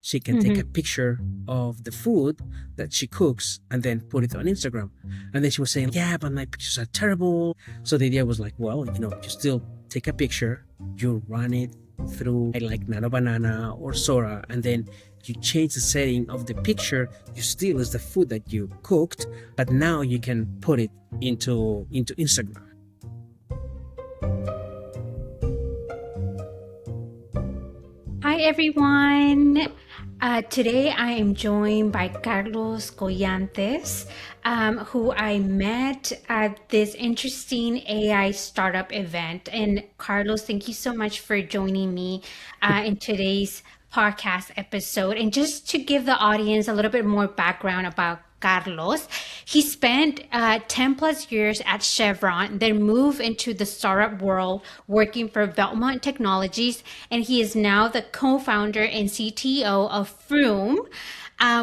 she can take a picture of the food that she cooks and then put it on Instagram. And then she was saying, yeah, but my pictures are terrible. So the idea was like, well, you still take a picture, you run it through like Nano Banana or Sora, and then you change the setting of the picture. You still is the food that you cooked, but now you can put it into Instagram. Hi, everyone. Today I am joined by Carlos Goyantes, who I met at this interesting AI startup event. And Carlos, thank you so much for joining me in today's podcast episode. And just to give the audience a little bit more background about Carlos, he spent 10 plus years at Chevron, then moved into the startup world working for Belmont Technologies, and he is now the co-founder and CTO of Froom,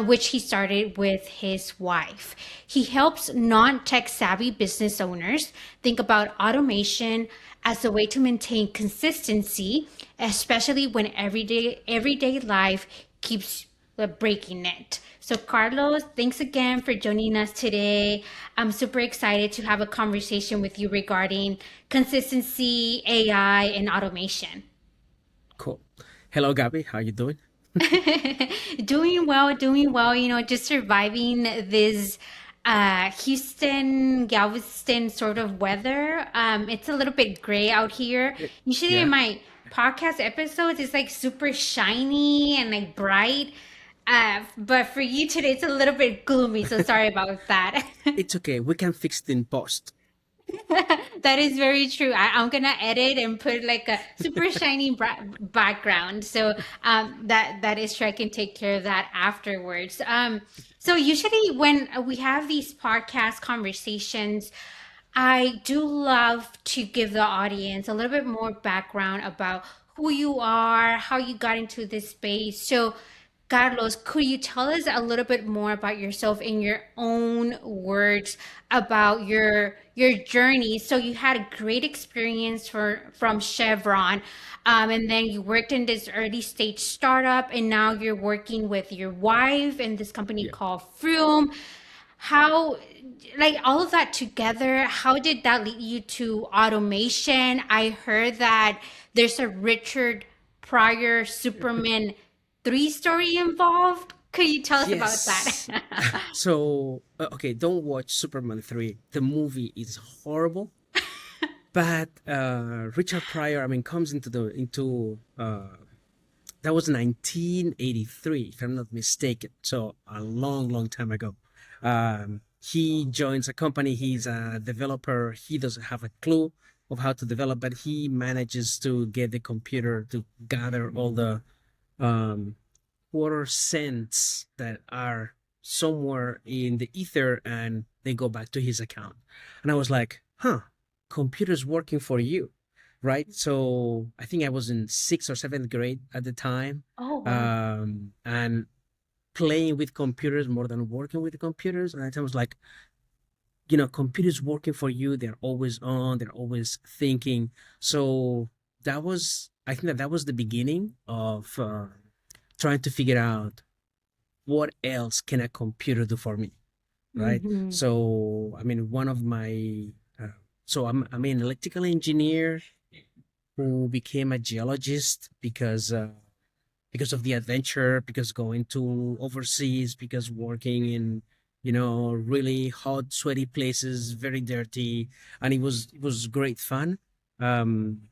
which he started with his wife. He helps non-tech savvy business owners think about automation as a way to maintain consistency, especially when everyday life keeps breaking it. So, Carlos, thanks again for joining us today. I'm super excited to have a conversation with you regarding consistency, AI, and automation. Cool. Hello, Gabby. How you doing? Doing well, doing well. Just surviving this Houston, Galveston sort of weather. It's a little bit gray out here. Usually in Yeah. my podcast episodes, it's like super shiny and like bright. But for you today, it's a little bit gloomy. So sorry about that. It's okay. We can fix it in post. That is very true. I'm gonna edit and put like a super shiny background, so that is true. I can take care of that afterwards. So usually when we have these podcast conversations, I do love to give the audience a little bit more background about who you are, how you got into this space. So, Carlos, could you tell us a little bit more about yourself in your own words about your journey? So you had a great experience from Chevron, and then you worked in this early stage startup, and now you're working with your wife in this company Yeah. called Froom. How, like all of that together, how did that lead you to automation? I heard that there's a Richard Pryor Superman 3 story involved. Could you tell us about Yes. that? So, okay, don't watch Superman 3. The movie is horrible, but Richard Pryor, I mean, comes into that was 1983, if I'm not mistaken. So a long, long time ago. He joins a company. He's a developer. He doesn't have a clue of how to develop, but he manages to get the computer to gather all the um, quarter cents that are somewhere in the ether, and they go back to his account. And I was like, huh, computer's working for you, right? So I think I was in sixth or seventh grade at the time, Oh, wow. and playing with computers more than working with the computers. And I was like, computers working for you. They're always on. They're always thinking. So I think that was the beginning of trying to figure out what else can a computer do for me, right? Mm-hmm. So, I mean, one of my, so I'm an electrical engineer who became a geologist because of the adventure, because going to overseas, because working in, really hot, sweaty places, very dirty, and it was great fun. Um,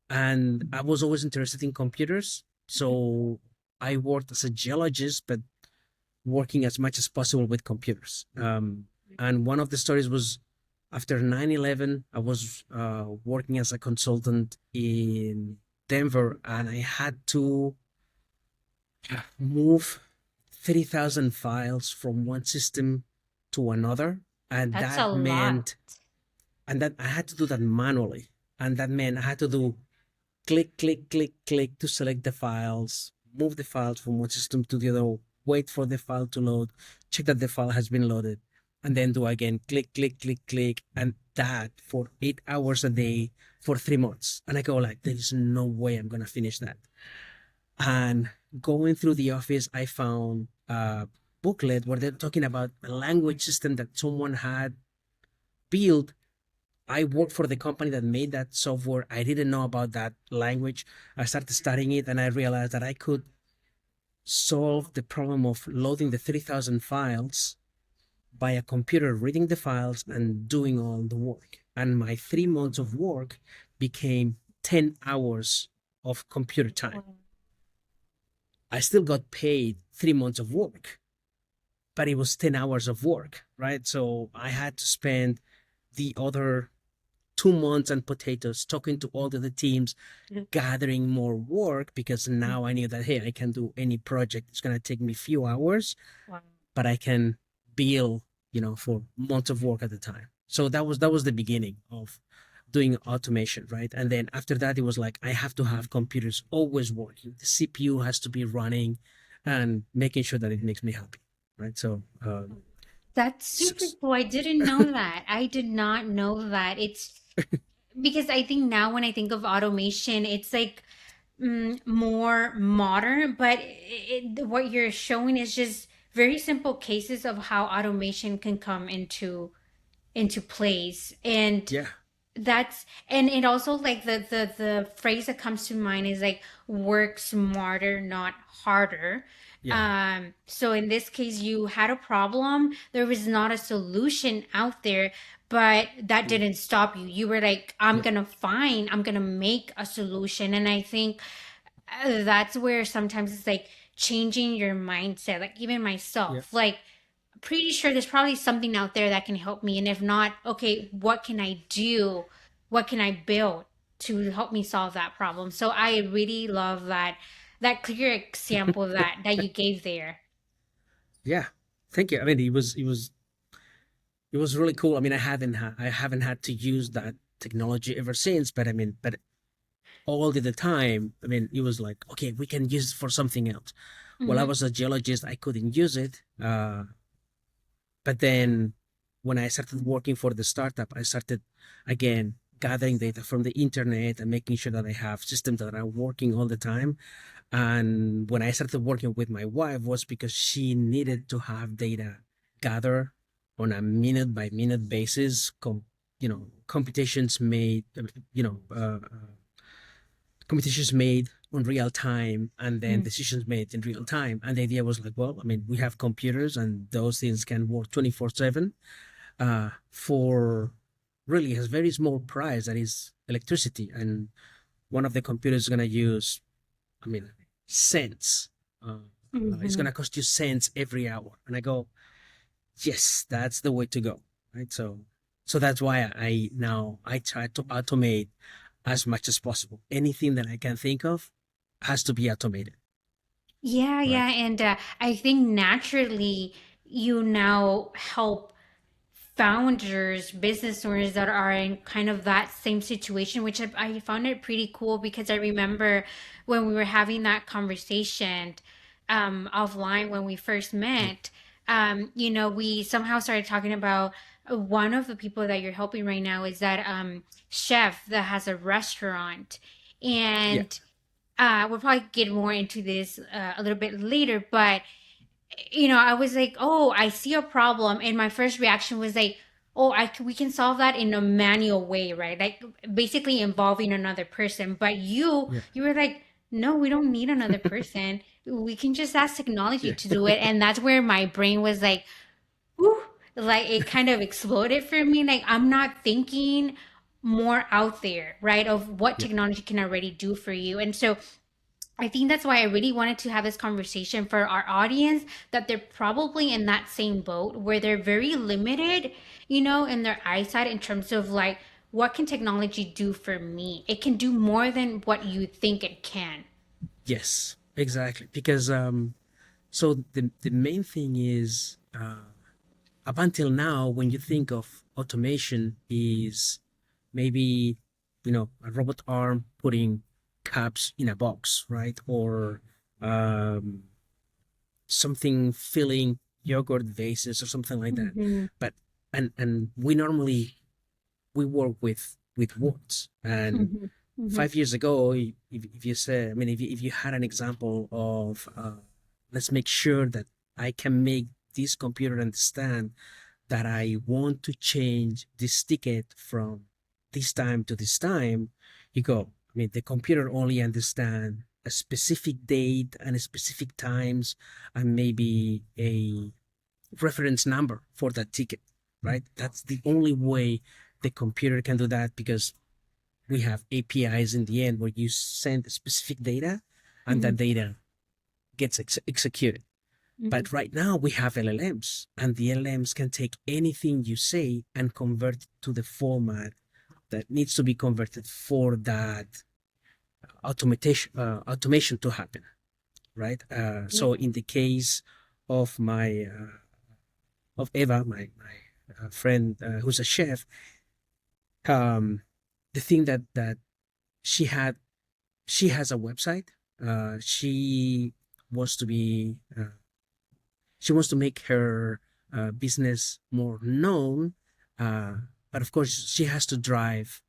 and I was always interested in computers, so I worked as a geologist, but working as much as possible with computers. And one of the stories was after 9/11, I was working as a consultant in Denver, and I had to move 30,000 files from one system to another. And That's a that lot. meant, and that I had to do that manually. And that meant I had to do click, click, click, click to select the files, move the files from one system to the other, wait for the file to load, check that the file has been loaded, and then do again, click, click, click, click, and that for 8 hours a day for 3 months. And I go like, there is no way I'm gonna finish that. And going through the office, I found a booklet where they're talking about a language system that someone had built. I worked for the company that made that software. I didn't know about that language. I started studying it and I realized that I could solve the problem of loading the 3,000 files by a computer reading the files and doing all the work. And my 3 months of work became 10 hours of computer time. I still got paid 3 months of work, but it was 10 hours of work, right? So I had to spend the other 2 months on potatoes, talking to all the other teams, gathering more work because now I knew that, hey, I can do any project. It's going to take me a few hours, Wow. but I can bill, for months of work at a time. So that was the beginning of doing automation, right? And then after that, it was like I have to have computers always working. The CPU has to be running, and making sure that it makes me happy, right? So, That's super cool. I didn't know that. I did not know that. It's because I think now when I think of automation, it's like more modern, but what you're showing is just very simple cases of how automation can come into place. And yeah, that's and it also like the phrase that comes to mind is like work smarter, not harder. yeah, So in this case, you had a problem, there was not a solution out there, but that mm, didn't stop you. You were like, I'm yeah, gonna find, I'm gonna make a solution. And I think that's where sometimes it's like changing your mindset. Like even yeah. myself, like pretty sure there's probably something out there that can help me. And if not, okay, what can I do? What can I build to help me solve that problem? So I really love that clear example that you gave there. Yeah. Thank you. I mean, it was really cool. I mean, I haven't had to use that technology ever since, but I mean, but all the time, I mean, it was like, okay, we can use it for something else. While I Mm-hmm. was a geologist, I couldn't use it. But then when I started working for the startup, I started again gathering data from the internet and making sure that I have systems that are working all the time. And when I started working with my wife was because she needed to have data gathered on a minute by minute basis, computations made, computations made on real time, and then decisions made in real time. And the idea was like, well, I mean, we have computers and those things can work 24/7 for really a very small price, that is electricity. And one of the computers is going to use, I mean, cents. It's Mm-hmm. going to cost you cents every hour. And I go, yes, that's the way to go. Right. So that's why I try to automate as much as possible. Anything that I can think of has to be automated. Yeah, Right. yeah. And I think naturally you now help founders, business owners that are in kind of that same situation, which I found it pretty cool because I remember when we were having that conversation offline when we first Yeah. met, we somehow started talking about one of the people that you're helping right now is that chef that has a restaurant. Yeah. And we'll probably get more into this a little bit later, but I was like, oh, I see a problem. And my first reaction was like, oh, we can solve that in a manual way, right? Like basically involving another person. But you, Yeah. you were like, no, we don't need another person. We can just ask technology Yeah. to do it. And that's where my brain was like, whew, like it kind of exploded for me. Like I'm not thinking more out there, right? Of what Yeah. technology can already do for you. And so I think that's why I really wanted to have this conversation for our audience that they're probably in that same boat where they're very limited, in their eyesight in terms of like, what can technology do for me? It can do more than what you think it can. Yes. Exactly. Because so the main thing is, up until now, when you think of automation, is maybe, a robot arm putting cups in a box, right? Or um, something filling yogurt vases or something like that. Mm-hmm. But and we normally we work with words, and Mm-hmm. Mhm. 5 years ago, if you said, I mean, if you had an example of, let's make sure that I can make this computer understand that I want to change this ticket from this time to this time, you go, I mean, the computer only understand a specific date and a specific times and maybe a reference number for that ticket, right? That's the only way the computer can do that, because we have APIs in the end where you send specific data and that Mhm. data gets executed. Mhm. But right now we have LLMs, and the LLMs can take anything you say and convert it to the format that needs to be converted for that automation to happen, right? Yeah. So in the case of my of Eva, my friend who's a chef, um, the thing that she had, she has a website. She wants to be she wants to make her business more known, uh, but of course she has to drive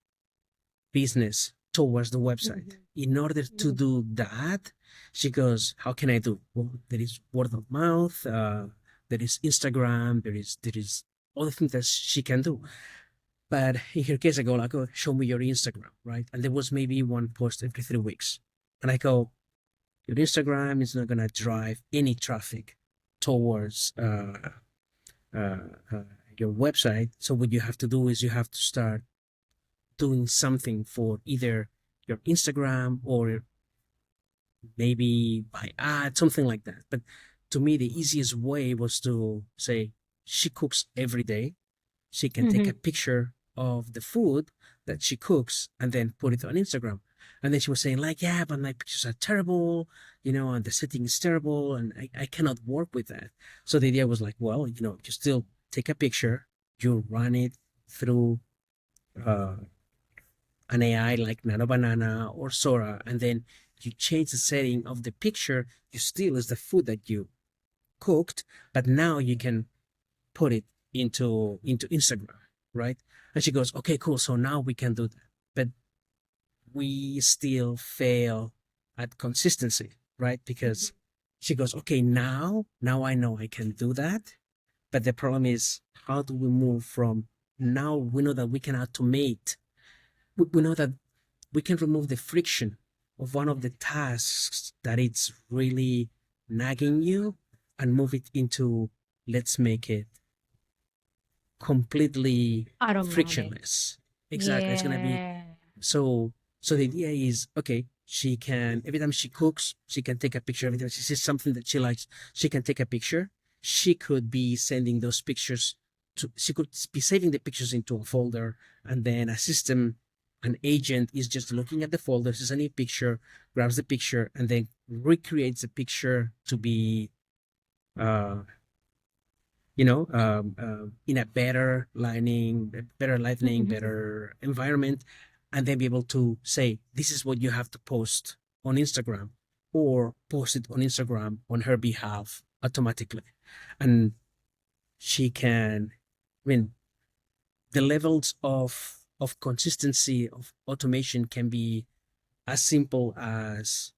business towards the website. Mhm. In order to Mhm. do that, she goes, "How can I do?" Well, there is word of mouth. There is Instagram. There is all the things that she can do. But in her case, I go like, "Oh, show me your Instagram, right?" And there was maybe one post every 3 weeks, and I go, "Your Instagram is not gonna drive any traffic towards uh, uh, your website. So what you have to do is you have to start doing something for either your Instagram or maybe by ad, something like that." But to me, the easiest way was to say she cooks every day. She can take a Mhm. picture of the food that she cooks and then put it on Instagram. And then she was saying like, "Yeah, but my pictures are terrible, and the setting is terrible, and I cannot work with that." So the idea was like, well, you still take a picture, you run it through uh, an AI like Nano Banana or Sora, and then you change the setting of the picture. You still is the food that you cooked, but now you can put it into Instagram, right? And she goes, "Okay, cool. So now we can do that." But we still fail at consistency, right? Because she goes, "Okay, now I know I can do that." But the problem is, how do we move from now we know that we can automate, we know that we can remove the friction of one of the tasks that it's really nagging you and move it into, let's make it completely Automatic. frictionless. Exactly. It's gonna be Yeah. so. So the idea is, okay, she can, every time she cooks, she can take a picture. Every time she sees something that she likes, she can take a picture. She could be sending those pictures to. She could be saving the pictures into a folder, and then a system, an agent is just looking at the folder, sees any picture, grabs the picture, and then recreates the picture to be uh, in a better lighting, Mhm. better environment, and then be able to say, "This is what you have to post on Instagram," or post it on Instagram on her behalf automatically. And she can, I mean, the levels of consistency of automation can be as simple as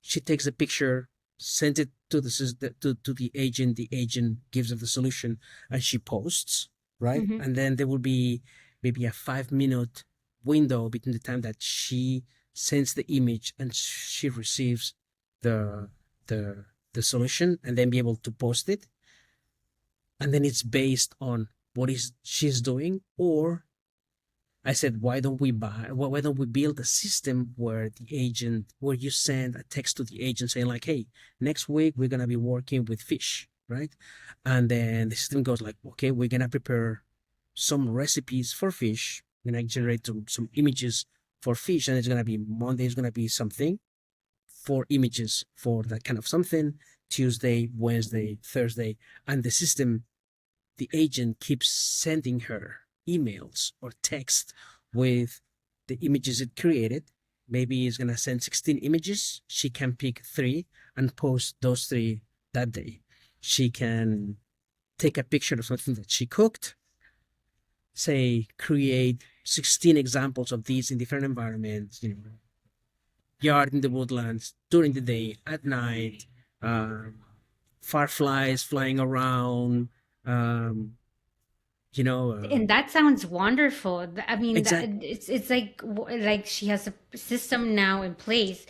she takes a picture, sends it to the agent. The agent gives her the solution, and she posts, right? Mhm. And then there will be maybe a 5 minute window between the time that she sends the image and she receives the the the solution, and then be able to post it. And then it's based on what is she's doing. Or I said, why don't we build a system where where you send a text to the agent saying like, "Hey, next week we're going to be working with fish," right? And then the system goes like, "Okay, we're going to prepare some recipes for fish. We're going to generate some images for fish. And it's going to be Monday is going to be something, 4 images for that kind of something, Tuesday, Wednesday, Thursday." And the agent keeps sending her emails or text with the images it created. Maybe it's going to send 16 images. She can pick three and post those three that day. She can take a picture of something that she cooked, say create 16 examples of these in different environments, yard in the woodlands during the day, at night, um, fireflies flying around, um, you know, And that sounds wonderful. I mean, that exact, it's like like she has a system now in place,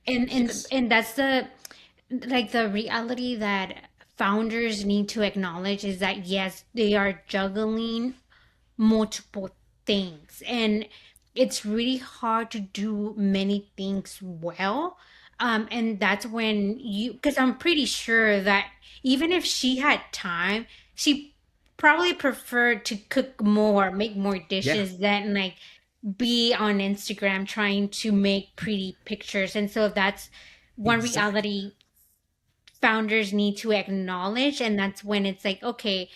and yes, that's the like the reality that founders need to acknowledge is that yes, they are juggling multiple things, and it's really hard to do many things well. And that's when you, because I'm pretty sure that even if she had time, she probably preferred to cook more, make more yeah, dishes than like be on Instagram trying to make pretty pictures. And so that's one exactly, reality founders need to acknowledge. And that's when it's like, okay,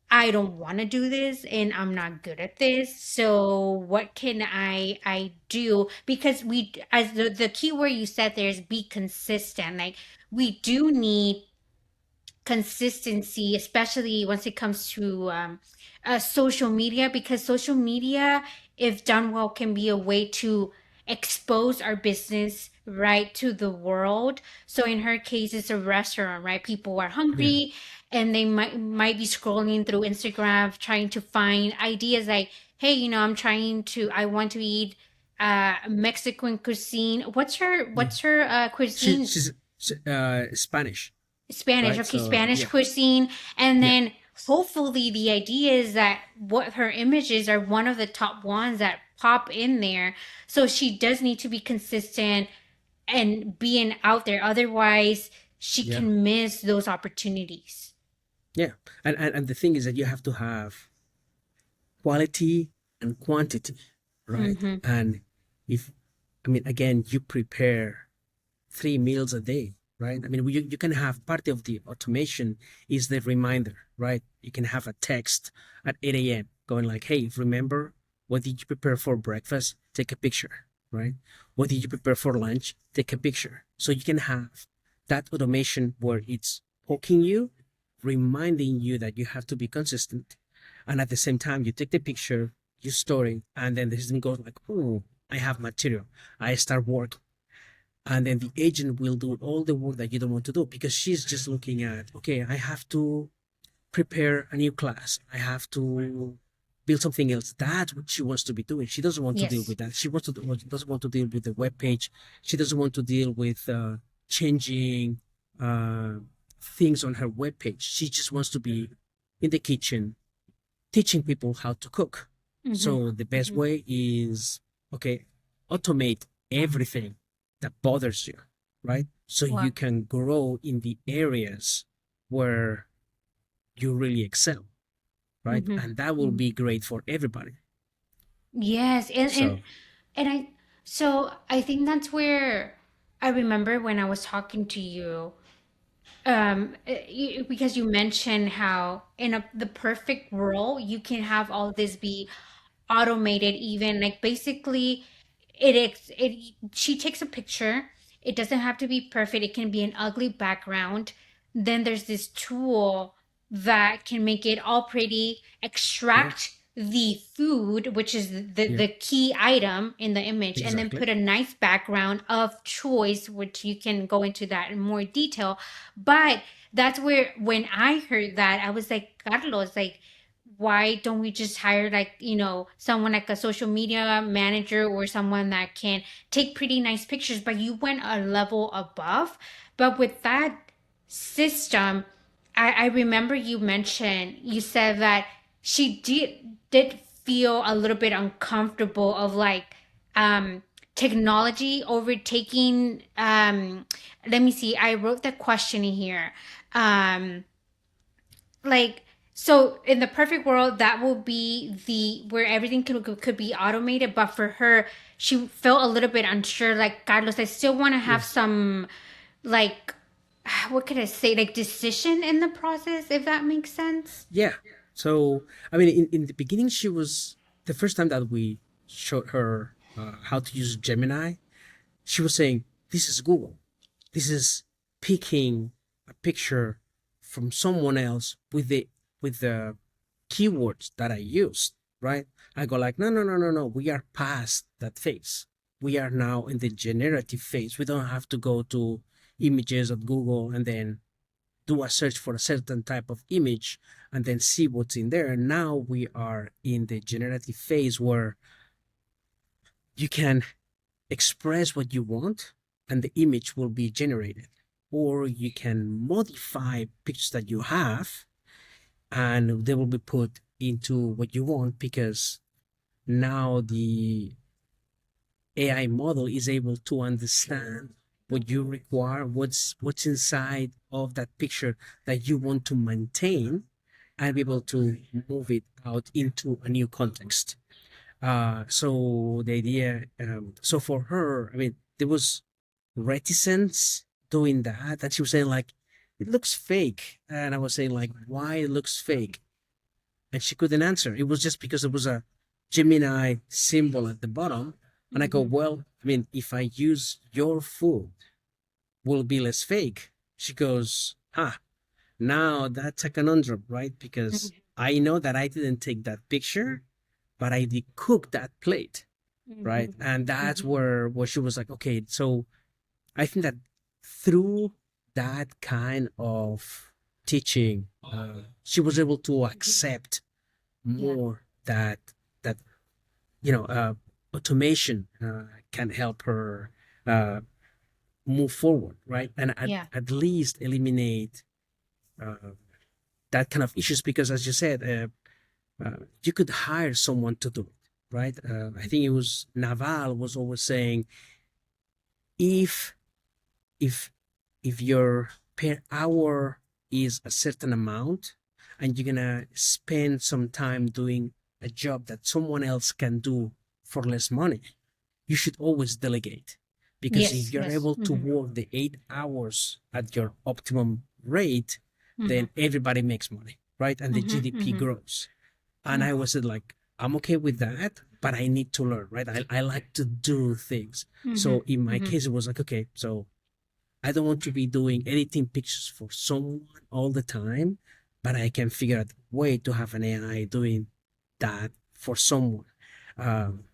I don't want to do this and I'm not good at this. So what can I do? Because we, as the key word you said there is be consistent. Like we do need consistency, especially once it comes to social media, because social media, if done well, can be a way to expose our business right to the world. So in her case, it's a restaurant, right? People are yeah, hungry and they might be scrolling through Instagram trying to find ideas like, hey, I want to eat Mexican cuisine. yeah. What's her cuisine? She's Spanish, Spanish, right? okay, So Spanish yeah, cuisine. And yeah, then hopefully the idea is that what her images are one of the top ones that pop in there. So she does need to be consistent and being out there. Otherwise, she yeah, can miss those opportunities. yeah. And the thing is that you have to have quality and quantity, right? Mm-hmm. And if, I mean, again, you prepare 3 meals a day, right? I mean, you can have part of the automation is the reminder, right? You can have a text at 8 a.m. going like, hey, remember what did you prepare for breakfast? Take a picture, right? What did you prepare for lunch? Take a picture. So you can have that automation where it's poking you, reminding you that you have to be consistent. And at the same time, you take the picture, you store it, and then the system goes like, oh, I have material. I start working, and then the agent will do all the work that you don't want to do because she's just looking at, okay, I have to prepare a new class, I have to build something else. That's what she wants to be doing. She doesn't want to deal Yes. with that. She wants to doesn't want to deal with the web page. She doesn't want to deal with changing uh, things on her web page. She just wants to be in the kitchen teaching people how to cook. Mm-hmm. So the best Mm-hmm. way is, okay, automate everything that bothers you, right? So you Wow. can grow in the areas where you really excel, right? Mm-hmm. And that will be great for everybody. Yes, So and I so I think that's where I remember when I was talking to you, because you mentioned how in the perfect world you can have all this be automated, even like basically it she takes a picture. It doesn't have to be perfect, it can be an ugly background. Then there's this tool that can make it all pretty, yeah, extract the food, which is yeah, the key item in the image, and then exactly. put a nice background of choice, which you can go into that in more detail. But that's where when I heard that, I was like, Carlos, like, why don't we just hire like, someone like a social media manager or someone that can take pretty nice pictures? But you went a level above. But with that system, I remember you said that she did feel a little bit uncomfortable of like um technology overtaking. Let me see, I wrote the question here. um like, so in the perfect world, that will be the where everything could be automated. But for her, she felt a little bit unsure, like, Carlos, I still want to Yeah, have some, like, what could I say, like, decision in the process, if that makes sense. yeah. So I mean, in the beginning, she was the first time that we showed her how to use Gemini. She was saying, "This is Google. This is picking a picture from someone else with the keywords that I used." right? I go like, no, no, no, no, no. We are past that phase. We are now in the generative phase. We don't have to go to images of Google and then do a search for a certain type of image and then see what's in there. Now we are in the generative phase where you can express what you want and the image will be generated. Or you can modify pictures that you have and they will be put into what you want because now the AI model is able to understand what you require, what's inside of that picture that you want to maintain, and be able to move it out into a new context. So the idea, so for her, I mean, there was reticence doing that, and she was saying like, it looks fake, and I was saying like, why it looks fake? And she couldn't answer. It was just because there was a Gemini symbol at the bottom. And I go, Mhm. well, I mean, if I use your food, will it be less fake? She goes, now that's a conundrum, right? Because Mhm. I know that I didn't take that picture, but I did cook that plate, right? Mhm. And that's Mhm. where she was like, okay, so I think that through that kind of teaching, she was able to accept Yeah. more that you know automation can help her uh, move forward, right? And Yeah. at least eliminate uh, that kind of issues because, as you said, you could hire someone to do it, right? I think it was Naval was always saying if if if your per hour is a certain amount and you're gonna spend some time doing a job that someone else can do for less money, you should always delegate because if Yes. you're Yes. able to Mhm. work the 8 hours at your optimum rate, Mhm. then everybody makes money, right? And the Mhm. GDP Mhm. grows. And Yeah. I was like, I'm okay with that, but I need to learn, right? I like to do things. Mhm. So in my Mhm. case, it was like, okay, so I don't want to be doing editing pictures for someone all the time, but I can figure out a way to have an AI doing that for someone. Um,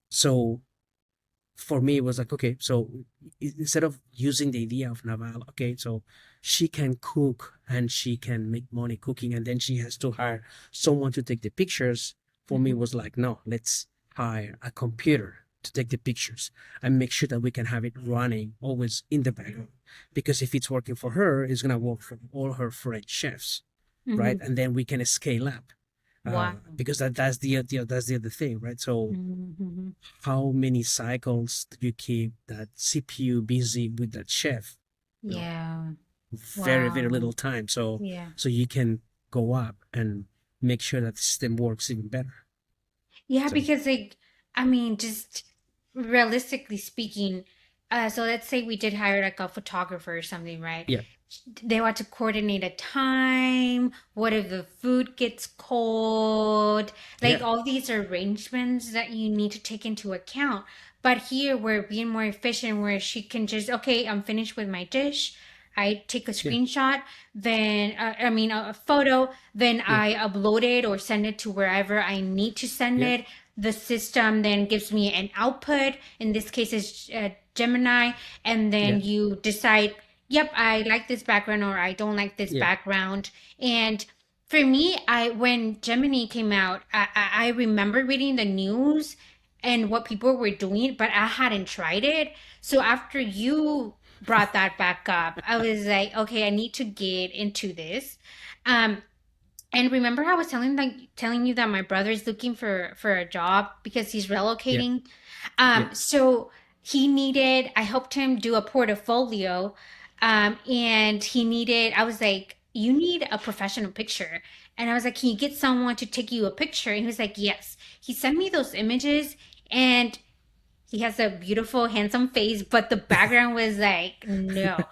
so for me, it was like, okay, so instead of using the idea of Naval, okay, so she can cook and she can make money cooking, and then she has to hire someone to take the pictures. For me, it Mhm. was like, no, let's hire a computer to take the pictures and make sure that we can have it running always in the background. Because if it's working for her, it's gonna work for all her French chefs, right? Mhm. And then we can scale up. Wow. Because that's the other thing, right? So Mhm. Mhm. how many cycles do you keep that CPU busy with that chef? You know, Yeah. very, very Wow. little time. So Yeah. so you can go up and make sure that the system works even better. Yeah, So because like, I mean, just realistically speaking, so let's say we did hire like a photographer or something, right? yeah, They want to coordinate a time. What if the food gets cold? Like yeah, all these arrangements that you need to take into account. But here we're being more efficient where she can just, okay, I'm finished with my dish. I take a yeah, screenshot, then, I mean, a photo, then yeah, I upload it or send it to wherever I need to send yeah, it. The system then gives me an output. In this case, is Gemini. And yeah, then you decide, yep, I like this background or I don't like this yeah, background. And for me, I when Gemini came out, I remember reading the news and what people were doing, but I hadn't tried it. So after you brought that back up, I was like, okay, I need to get into this. Um, and remember, I was telling you that my brother is looking for a job because he's yeah, relocating. yeah, So he needed. I helped him do a portfolio, and he needed. I was like, "You need a professional picture," and I was like, "Can you get someone to take you a picture?" And he was like, "Yes." He sent me those images, and he has a beautiful, handsome face, but the background was like, no.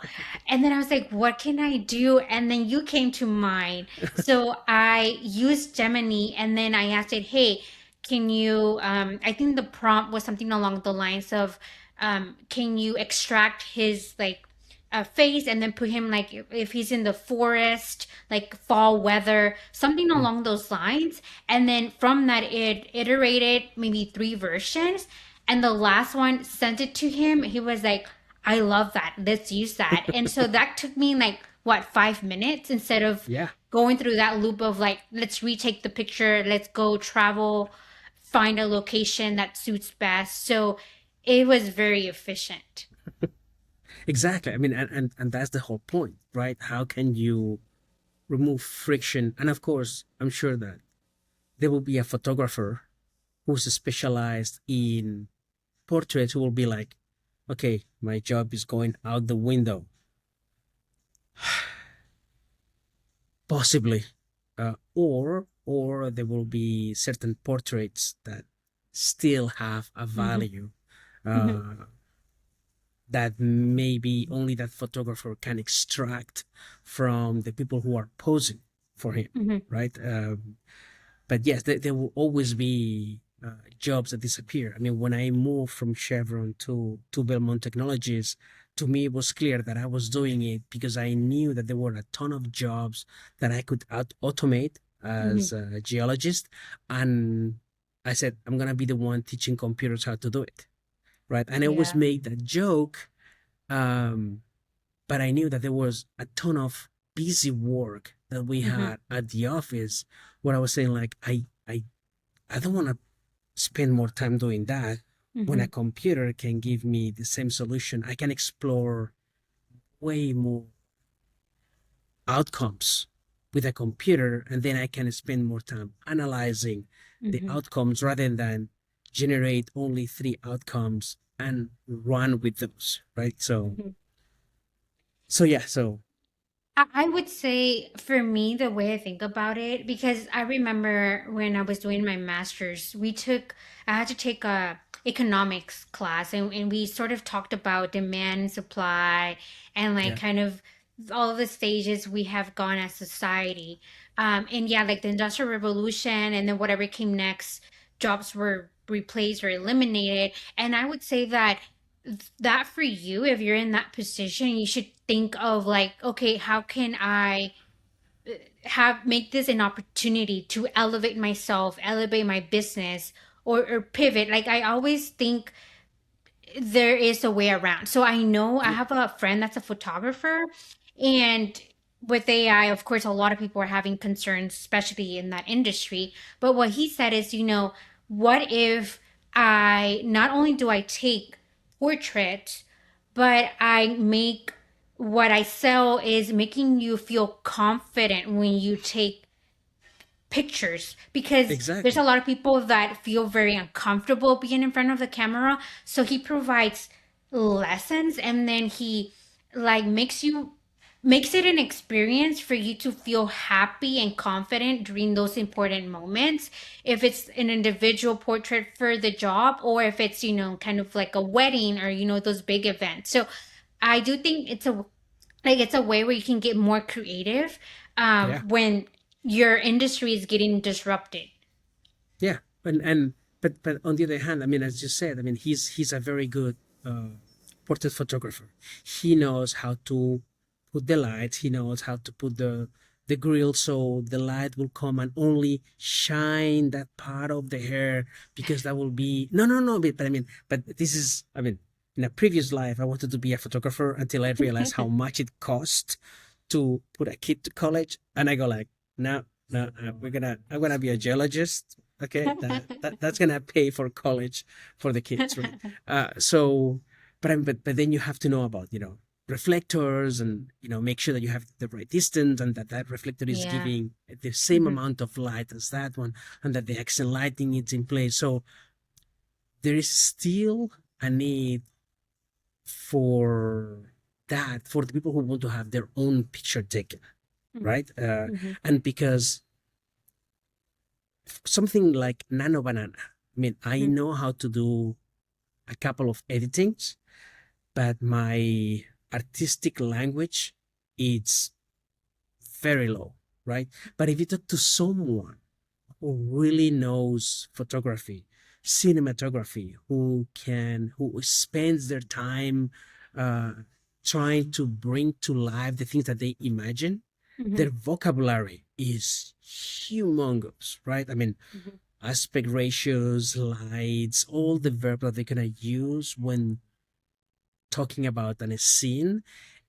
And then I was like, what can I do? And then you came to mind. So I used Gemini and then I asked it, hey, can you, I think the prompt was something along the lines of, can you extract his like, face, and then put him like if he's in the forest, like fall weather, something Mm. along those lines. And then from that, it iterated maybe three versions. And the last one sent it to him. He was like, I love that. Let's use that. And so that took me like, what, 5 minutes instead of Yeah, going through that loop of like, let's retake the picture, let's go travel, find a location that suits best. So it was very efficient. exactly. I mean, and that's the whole point, right? How can you remove friction? And of course, I'm sure that there will be a photographer who's specialized in portraits who will be like, okay, my job is going out the window. Possibly. Or there will be certain portraits that still have a Hmm. value Hmm. uh, that maybe only that photographer can extract from the people who are posing for him, Hmm. right? But yes, there will always be jobs that disappear. I mean, when I moved from Chevron to Belmont Technologies, to me it was clear that I was doing it because I knew that there were a ton of jobs that I could automate Hmm. as a geologist, and I said I'm gonna be the one teaching computers how to do it, right? And I always Yeah. made that joke, um, but I knew that there was a ton of busy work that we Hmm. had at the office where I was saying like I don't want to spend more time doing that when Hmm. a computer can give me the same solution. I can explore way more outcomes with a computer, and then I can spend more time analyzing the Hmm. outcomes rather than generate only three outcomes and run with those, right? So yeah, so I would say for me, the way I think about it, because I remember when I was doing my master's, I had to take a economics class, and we sort of talked about demand and supply and like yeah, kind of all of the stages we have gone as society. And yeah, like the Industrial Revolution and then whatever came next, jobs were replaced or eliminated. And I would say that for you, if you're in that position, you should think of like, okay, how can I have make this an opportunity to elevate myself, elevate my business, or pivot. Like I always think there is a way around. So I know I yeah, have a friend that's a photographer, and with AI, of course, a lot of people are having concerns, especially in that industry. But what he said is, what if I not only do I take portraits, but I make what I sell is making you feel confident when you take pictures, because there's a exactly. lot of people that feel very uncomfortable being in front of the camera. So he provides lessons, and then he like makes it an experience for you to feel happy and confident during those important moments, if it's an individual portrait for the job or if it's kind of like a wedding or those big events. So I do think it's a way where you can get more creative Yeah, when your industry is getting disrupted. yeah, and but on the other hand, I mean, as you said, I mean, he's a very good portrait photographer. He knows how to put the lights. He knows how to put the grill so the light will come and only shine that part of the hair because that will be no. But I mean, but this is I mean, in a previous life, I wanted to be a photographer until I realized how much it cost to put a kid to college, and I go like, no, no, I'm gonna be a geologist. Okay, that's gonna pay for college for the kids, right? So, but then you have to know about reflectors and make sure that you have the right distance and that reflector is Yeah. giving the same Hmm. amount of light as that one and that the accent lighting is in place. So there is still a need for that for the people who want to have their own picture taken, right? Hmm. And because something like Nano Banana, I mean, I Hmm. know how to do a couple of editings, but my artistic language is very low, right? But if you talk to someone who really knows photography, cinematography, who spends their time uh, trying to bring to life the things that they imagine, Mhm. their vocabulary is humongous, right? I mean, Mhm. aspect ratios, slides, all the verb that they're gonna use when talking about a scene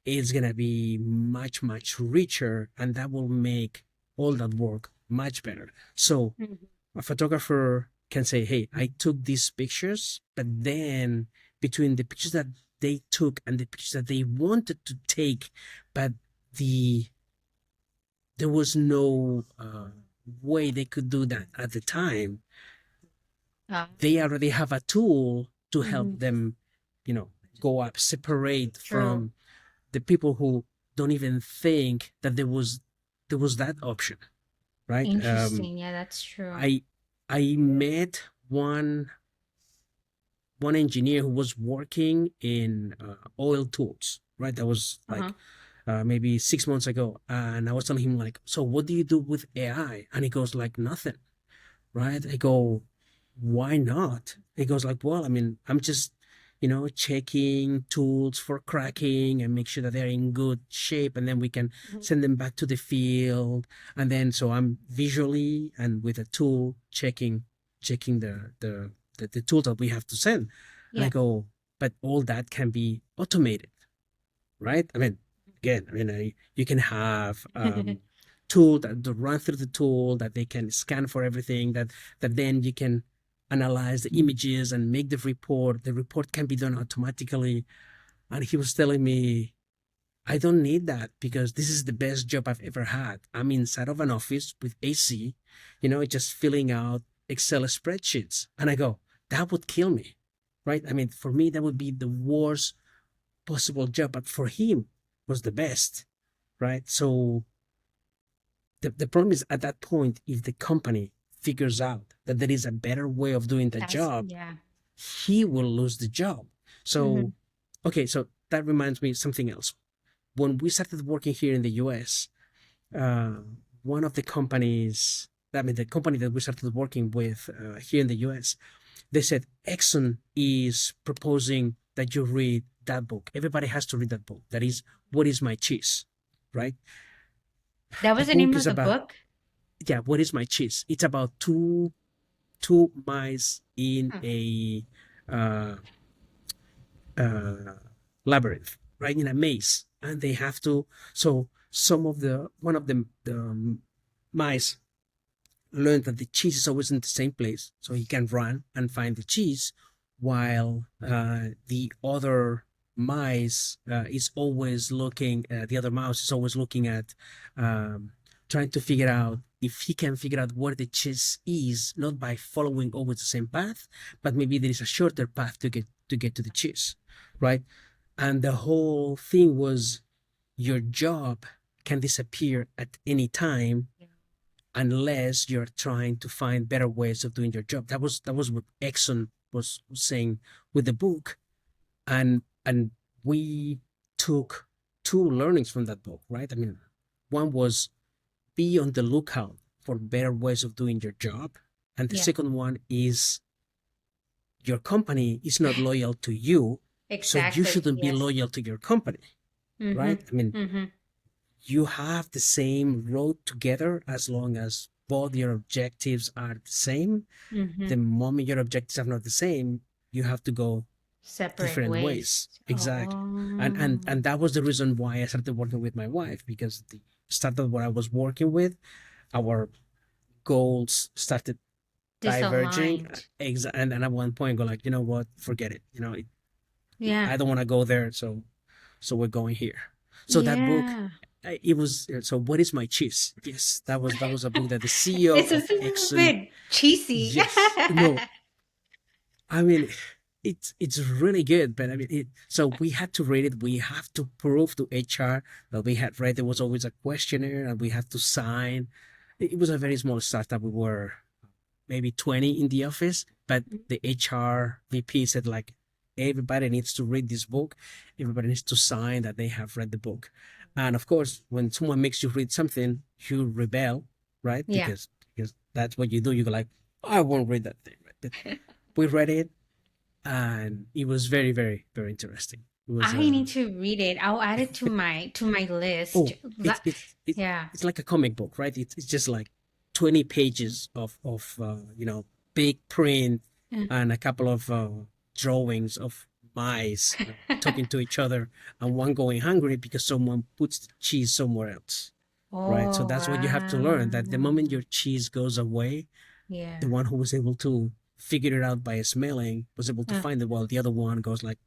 is gonna be much, much richer, and that will make all that work much better. So Mhm. a photographer can say, hey, I took these pictures, but then between the pictures that they took and the pictures that they wanted to take, but the there was no way they could do that at the time, Ah, they already have a tool to help mhm. them, go up, separate True. from the people who don't even think that there was that option, right? Interesting. Yeah, that's true. I met one engineer who was working in oil tools, right? That was Uh-huh. like maybe 6 months ago, and I was telling him like, so what do you do with AI? And he goes like, nothing, right? I go, why not? He goes like, well, I mean, I'm just, checking tools for cracking and make sure that they're in good shape, and then we can Mhm. send them back to the field. And then so I'm visually and with a tool checking the tools that we have to send. And I Yeah. go, but all that can be automated, right? I mean, again, you can have tool that run through the tool that they can scan for everything that then you can analyze the images and make the report. The report can be done automatically. And he was telling me, I don't need that because this is the best job I've ever had. I'm inside of an office with AC, just filling out Excel spreadsheets. And I go, that would kill me, right? I mean, for me, that would be the worst possible job, but for him was the best, right? So the problem is at that point, if the company figures out that there is a better way of doing the That's job, yeah. he will lose the job. So, Mhm. okay, so that reminds me of something else. When we started working here in the US, uh, one of the companies, I mean, the company that we started working with here in the US, they said Exxon is proposing that you read that book. Everybody has to read that book. That is, What is My Cheese? Right? That The was the name book of is the about, book? yeah, What is My Cheese? It's about two mice in Huh. a uh, uh, labyrinth, right? In a maze. And they have to, so one of the mice learned that the cheese is always in the same place, so he can run and find the cheese, while the other mice is always looking. The other mouse is always looking at, um, trying to figure out if he can figure out where the cheese is, not by following always the same path, but maybe there is a shorter path to get to the cheese, right? And the whole thing was your job can disappear at any time unless you're trying to find better ways of doing your job. That was what Exxon was saying with the book, and we took two learnings from that book, right? I mean, one was be on the lookout for better ways of doing your job, and the Yeah. second one is your company is not loyal to you, so you Exactly. shouldn't be Yes. loyal to your company, right? Mhm. I mean, Mhm. you have the same road together as long as both your objectives are the same. The Mhm. moment your objectives are not the same, you have to go Separate different ways. ways. Exactly. And Oh. that was the reason why I started working with my wife, because the start of what I was working with, our goals started diverging. Disaligned. And at one point go like, you know what, forget it. Yeah. I don't want to go there, so we're going here. So that book, Yeah. it was, so what is my cheese? Yes, that was a book that the CEO It's a of little Exxon. bit cheesy. Yes, no, I mean, it's really good, but I mean, so we had to read it. We have to prove to HR that we had read. There was always a questionnaire, and we had to sign. It was a very small startup. We were maybe 20 in the office, but the HR VP said like, everybody needs to read this book. Everybody needs to sign that they have read the book. And of course, when someone makes you read something, you rebel, right? Yeah. Because that's what you do. You go like, I won't read that thing. Right? But we read it, and it was very, very, very interesting. It was I need to read it. I'll add it to my list. oh, it's it's it, Yeah. it's like a comic book, right? It's just like 20 pages of big print Yeah. and a couple of drawings of mice talking to each other, and one going hungry because someone puts the cheese somewhere else, right? So Oh, that's what you have to learn, that the moment wow. your cheese goes away, the Yeah. one who was able to figure it out by smelling was able to Uh, find it, while the other one goes like,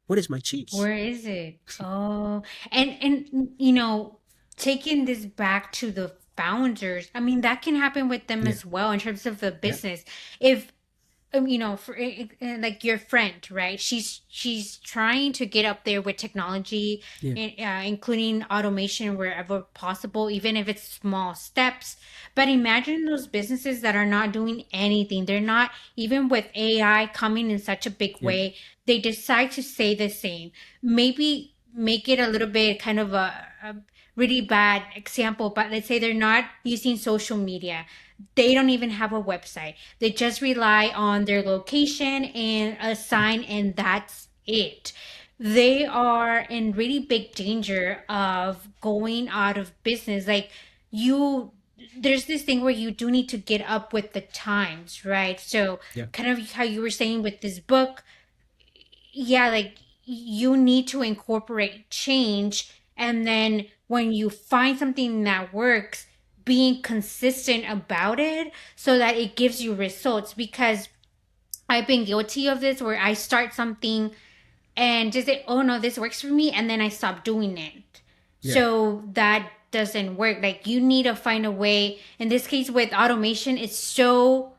what is my cheese? where is it? Oh, and you know, taking this back to the founders, I mean, that can happen with them Yeah, as well in terms of the yeah, business. If you know, for like your friend, right? She's trying to get up there with technology, yeah, and including automation wherever possible, even if it's small steps. But imagine those businesses that are not doing anything. They're not even with AI coming in such a big yeah, way. They decide to say the same. Maybe make it a little bit kind of a really bad example, but let's say they're not using social media. They don't even have a website. They just rely on their location and a sign, and that's it. They are in really big danger of going out of business. Like, you, there's this thing where you do need to get up with the times, right? So, yeah, kind of how you were saying with this book, yeah, like you need to incorporate change, and then when you find something that works, being consistent about it so that it gives you results. Because I've been guilty of this where I start something and just say, oh no, this works for me, and then I stop doing it. yeah, So that doesn't work. Like, you need to find a way. In this case with automation, it's so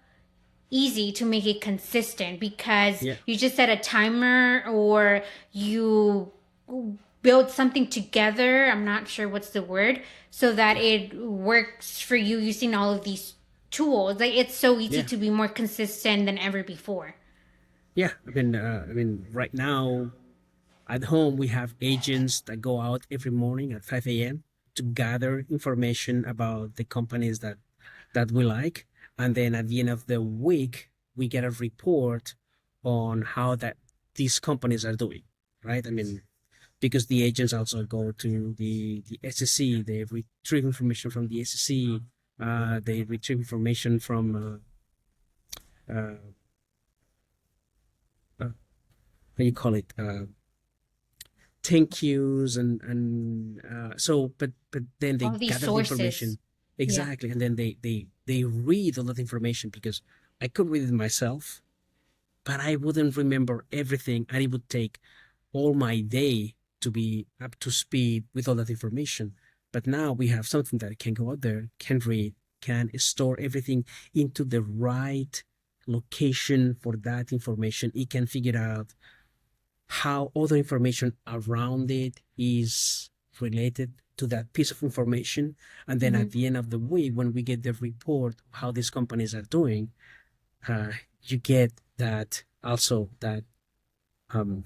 easy to make it consistent because yeah, you just set a timer, or you build something together. I'm not sure what's the word, so that yeah, it works for you using all of these tools. Like, it's so easy yeah. to be more consistent than ever before. Yeah, right now at home we have agents that go out every morning at 5 a.m. to gather information about the companies that we like, and then at the end of the week we get a report on how that these companies are doing, right? I mean, because the agents also go to the SEC, they retrieve information from the SEC, they retrieve information from uh, how you call it, thank yous, and so but then they All these gather the sources. information Yeah. exactly, and then they read all that information, because I could read it myself, but I wouldn't remember everything, and it would take all my day to be up to speed with all that information. But now we have something that can go out there, can read, can store everything into the right location for that information. It can figure out how other information around it is related to that piece of information. And then Hmm. at the end of the week, when we get the report of how these companies are doing, uh, you get that also, that um,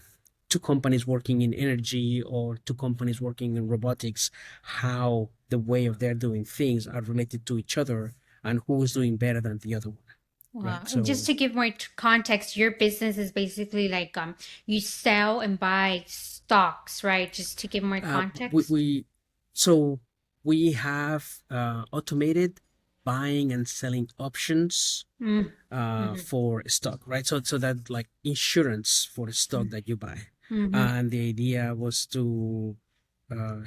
two companies working in energy or two companies working in robotics, how the way of their doing things are related to each other, and who is doing better than the other one, Wow. right? And just So to give more context, your business is basically like you sell and buy stocks, right? Just to give more uh, we, context. we so we have automated buying and selling options Mm. Mm-hmm. for stock, right? So that like insurance for the stock that you buy, Mm-hmm. and the idea was to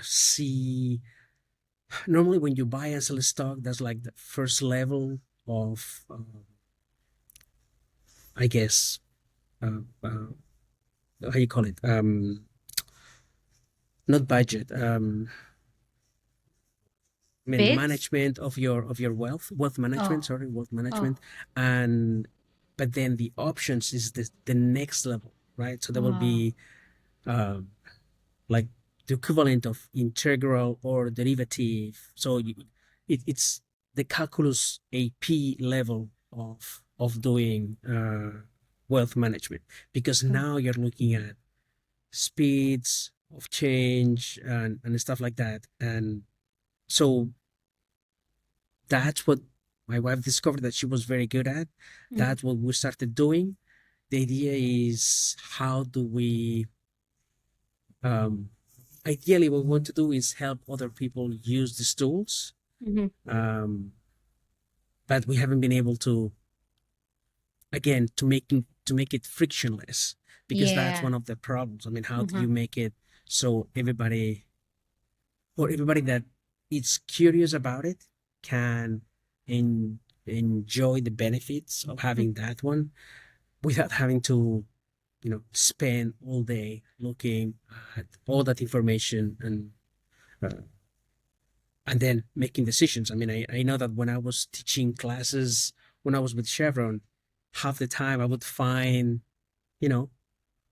see, normally when you buy and sell a stock, that's like the first level of I guess how you call it, not budget, I mean, Bids? management of your wealth management, Oh, sorry, wealth oh, management, and but then the options is the next level, right? So there will oh. be uh, like the equivalent of integral or derivative. So it's the calculus AP level of doing wealth management, because Mm. now you're looking at speeds of change and stuff like that, and so that's what my wife discovered that she was very good at. Mm. That's what we started doing. The idea is, how do we um, ideally, what we want to do is help other people use these tools, Hmm. um, but we haven't been able to, again, to make it frictionless, because that's Yeah. one of the problems. I mean, how do Hmm. you make it so everybody, or everybody that is curious about it, can enjoy the benefits of having that one without having to, spend all day looking at all that information, uh, and then making decisions. I mean, I know that when I was teaching classes, when I was with Chevron, half the time I would find, you know,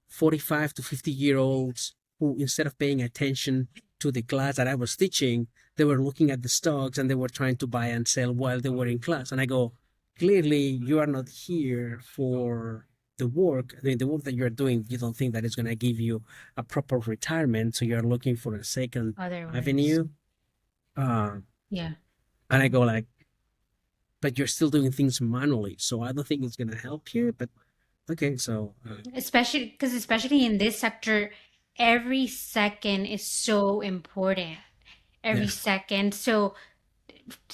45 to 50-year olds who, instead of paying attention to the class that I was teaching, they were looking at the stocks and they were trying to buy and sell while they were in class. And I go, clearly, you are not here for the work. I mean, the work that you're doing, you don't think that it's going to give you a proper retirement. So you're looking for a second Otherwise. avenue. Uh, Yeah. and I go like, but you're still doing things manually. So I don't think it's going to help you. But okay, so Especially because, especially in this sector, every second is so important. Every yeah, second. So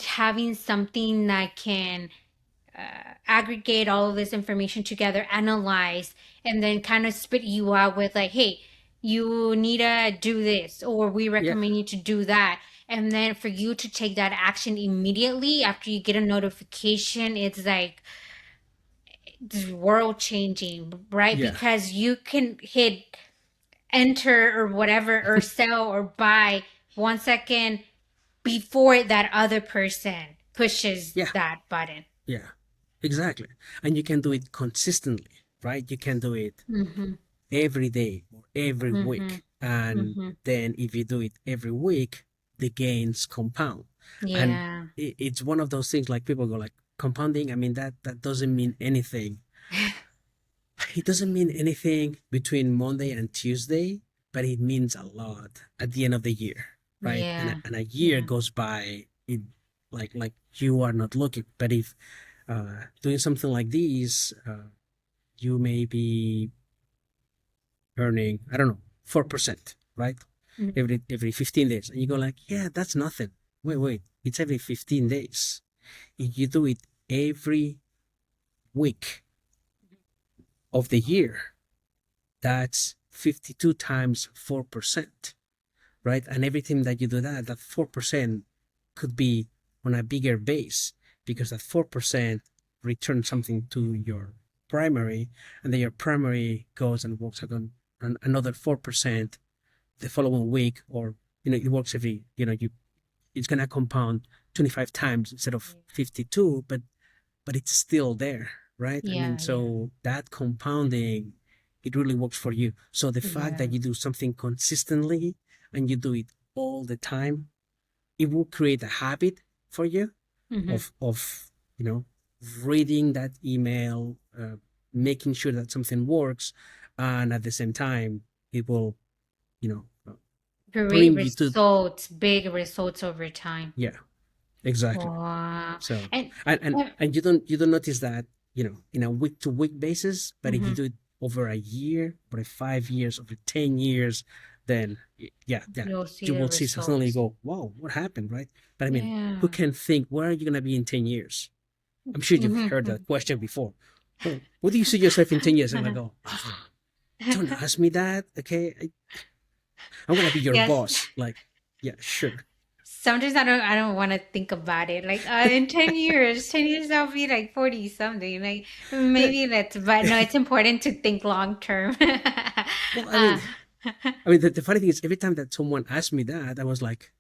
having something that can aggregate all of this information together, analyze, and then kind of spit you out with like, hey, you need to do this, or we yeah, recommend you to do that. And then for you to take that action immediately after you get a notification, it's like world changing, right? yeah, Because you can hit enter or whatever, or sell or buy 1 second before that other person pushes yeah. that button. Yeah, exactly. And you can do it consistently, right? You can do it Mm-hmm. every day or every Mm-hmm. week. And Mm-hmm. then if you do it every week, the gains compound. And Yeah. it's one of those things, like people go like, compounding. I mean, that doesn't mean anything. It doesn't mean anything between Monday and Tuesday, but it means a lot at the end of the year, right? Yeah. And a year Yeah. goes by, like you are not looking. But if doing something like this, you may be earning, I don't know, 4%, right? Mm. Every 15 days. And you go like, yeah, that's nothing. Wait, it's every 15 days. If you do it every week of the year, that's 52 times 4%, right? And every time that you do that, that 4% could be on a bigger base, because that 4% returns something to your primary, and then your primary goes and works on another 4% the following week, or it works every, it's gonna compound 25 times instead of 52, but it's still there, right? I mean, Yeah. Yeah. so that compounding, it really works for you. So the fact Yeah. that you do something consistently and you do it all the time, it will create a habit for you Mm-hmm. of you know reading that email, making sure that something works, and at the same time, it will, you know Great bring you to, results, big results over time. yeah, exactly. Wow. So, And uh, and you don't notice that, in a week to week basis, but if you mhm, do it over a year, over 5 years, over 10 years, then yeah, you'll see you the will see suddenly results. go, wow, what happened, right? But I mean, who Yeah. can think, where are you gonna be in 10 years? I'm sure you've heard Mm-hmm. that question before. Well, what do you see yourself in 10 years? And I go, don't ask me that, okay? I'm gonna be your Yes. boss. Like, yeah, sure. Sometimes I don't want to think about it. Like in 10 years I'll be like 40 something. Like maybe that's, but no, it's important to think long term. Well, I uh, mean, the funny thing is, every time that someone asked me that, I was like,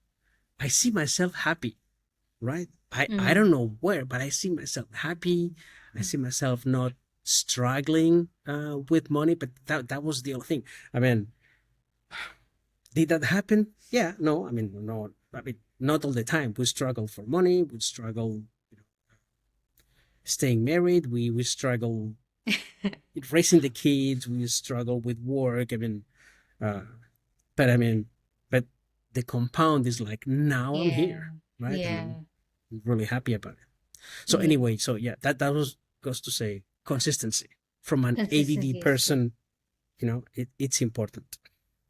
I see myself happy, right? I mm, don't know where, but I see myself happy. I see myself not struggling with money, but that was the only thing. I mean, did that happen? Yeah, no. I mean, no. I mean, not all the time. We struggle for money. We struggle, staying married. We struggle raising the kids. We struggle with work. I mean, uh, but I mean, but the compound is like, now I'm yeah, here, right? And yeah, I'm really happy about it. So yeah. anyway, so yeah, that was goes to say consistency from an ADD Consistency is key. person. It's important.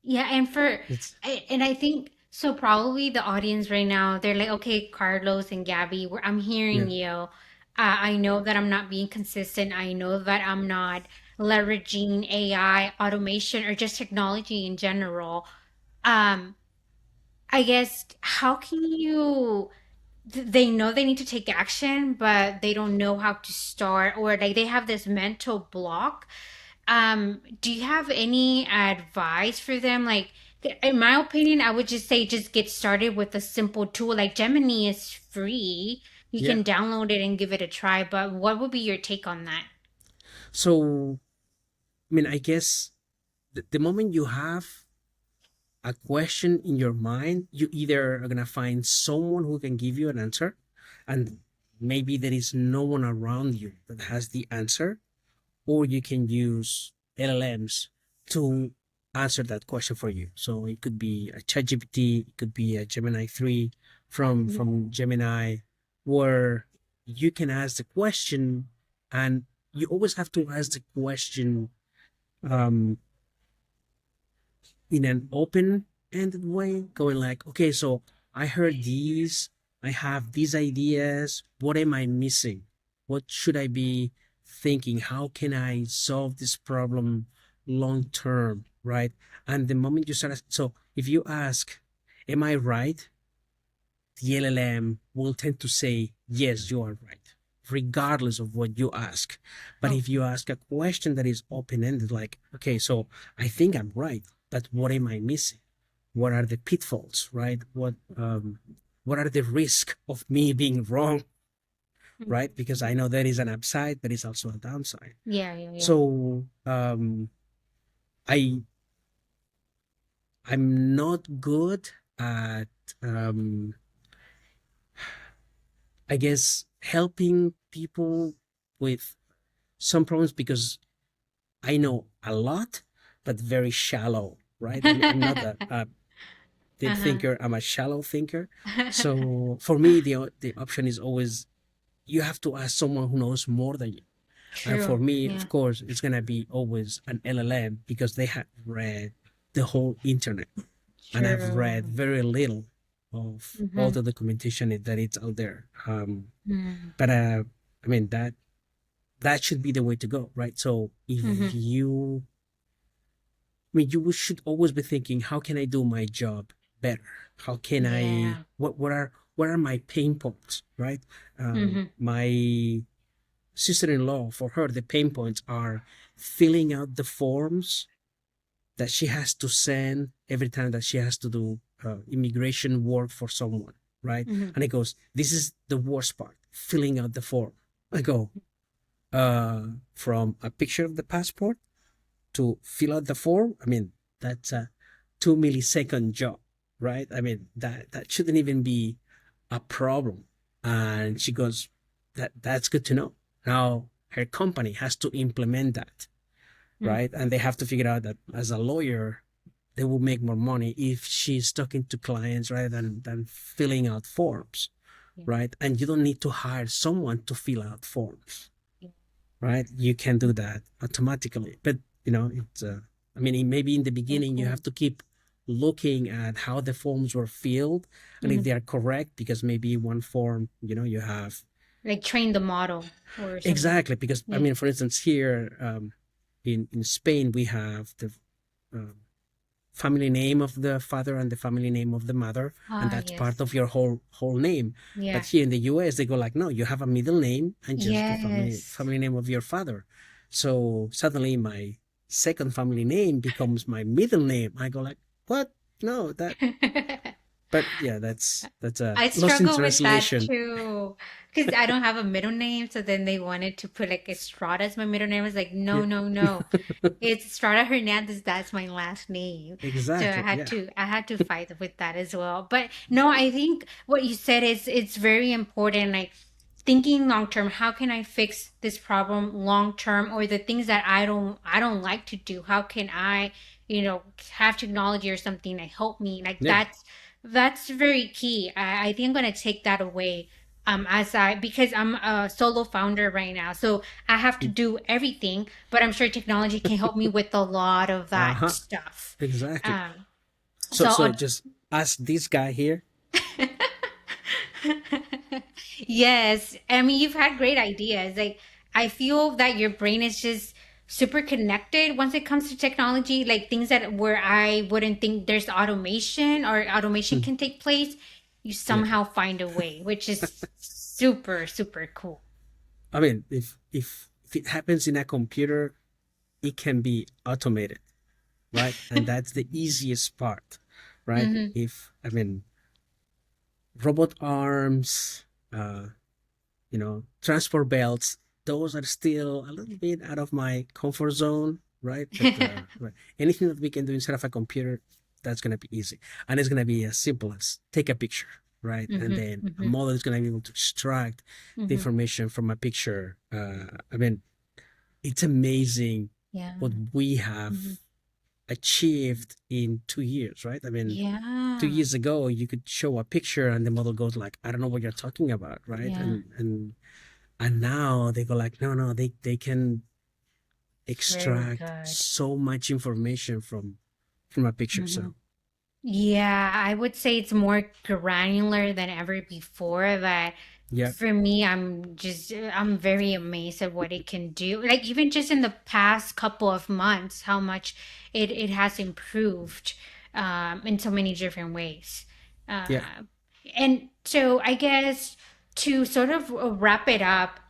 Yeah, and It's and I think so probably the audience right now, they're like, okay, Carlos and Gabby, I'm yeah, hearing you. I know that I'm not being consistent. I know that I'm not leveraging AI, automation, or just technology in general. Um, I guess how can you they know they need to take action, but they don't know how to start, or like they have this mental block. Do you have any advice for them? Like, in my opinion, I would just say just get started with a simple tool. Like Gemini is free. You yeah. can download it and give it a try, but what would be your take on that? So I mean, I guess the moment you have a question in your mind, you either are gonna find someone who can give you an answer, and maybe there is no one around you that has the answer, or you can use LLMs to answer that question for you. So it could be a ChatGPT, it could be a Gemini 3 Mhm. from Gemini, where you can ask the question, and you always have to ask the question um, in an open-ended way, going like, okay, so I heard these, I have these ideas. What am I missing? What should I be thinking? How can I solve this problem long term, right? And the moment you start, so if you ask, am I right? The LLM will tend to say, yes, you are right, regardless of what you ask. But if you Okay. ask a question that is open ended, like, okay, so I think I'm right, but what am I missing? What are the pitfalls, right? What are the risks of me being wrong, Mhm. right? Because I know there is an upside, there is also a downside. Yeah, yeah, yeah. So I I'm not good at um, I guess helping people with some problems because I know a lot, but very shallow, right? I'm not a deep Uh-huh. thinker. I'm a shallow thinker. So for me, the option is always you have to ask someone who knows more than you. And for True. me, Yeah. of course, it's gonna be always an LLM because they have read the whole internet, and I've read True. very little of all Mm-hmm. the documentation that it's out there. Mm-hmm. But I mean that should be the way to go, right? So if Mm-hmm. you, I mean, you should always be thinking, how can I do my job better? How can I? Yeah. What are my pain points, right? Mm-hmm. My sister-in-law, for her, the pain points are filling out the forms that she has to send every time that she has to do immigration work for someone, right? Mm-hmm. And it goes, this is the worst part, filling out the form. I go, from a picture of the passport to fill out the form. I mean, that's a 2 millisecond job, right? I mean, that shouldn't even be a problem. And she goes, that's good to know. Now her company has to implement that, Mm-hmm. right? And they have to figure out that as a lawyer, they will make more money if she's talking to clients rather than filling out forms, Yeah. right? And you don't need to hire someone to fill out forms, Yeah. right? You can do that automatically. But it's I mean, maybe in the beginning you Okay. have to keep looking at how the forms were filled and if Mm-hmm. they are correct, because maybe one form, you have Like train the model or something. exactly. Because I Yeah. mean, for instance, here in Spain we have the um, family name of the father and the family name of the mother, and Ah, that's part yes. of your whole name. But Yeah. here in the US they go like, no, you have a middle name and just the family Yes. family name of your father. So suddenly my second family name becomes my middle name. I go like, what? No, that. But yeah, that's a I lost in struggle with that translation. too. Because I don't have a middle name, so then they wanted to put like Estrada as my middle name. I was like, no, Yeah. no, no. It's Estrada Hernandez, that's my last name. So Exactly. Yeah. I had to fight with that as well. But no, I think what you said is it's very important. Like thinking long term, how can I fix this problem long term, or the things that I don't like to do? How can I, have technology or something to help me? Like Yeah. that's very key. I think I'm gonna take that away. as I because I'm a solo founder right now, so I have to do everything. But I'm sure technology can help me with a lot of that Uh-huh. stuff. Exactly. Um, So so so on. just ask this guy here. Yes, I mean you've had great ideas. Like I feel that your brain is just super connected once it comes to technology, like things that where I wouldn't think there's automation or automation Hmm. can take place, you Yeah. somehow find a way, which is super super cool. I mean, if it happens in a computer, it can be automated, right? And that's the easiest part, right? Hmm. If I mean robot arms, uh, transport belts, those are still a little bit out of my comfort zone, right? But right. Anything that we can do instead of a computer, that's gonna be easy, and it's gonna be as simple as take a picture, right? And Hmm. then a Hmm. model is gonna be able to extract the Hmm. information from a picture. I mean, it's amazing Yeah. what we have Hmm. achieved in 2 years, right? I mean, two Yeah. years ago, you could show a picture and the model goes like, I don't know what you're talking about, right? Yeah. And now they go like, no, no, they can Very extract good. so much information from a picture. Hmm. So Yeah, I would say it's more granular than ever before. That yeah, for me, I'm very amazed at what it can do. Like even just in the past couple of months, how much it has improved in so many different ways. yeah, Uh, and so I guess to sort of wrap it up,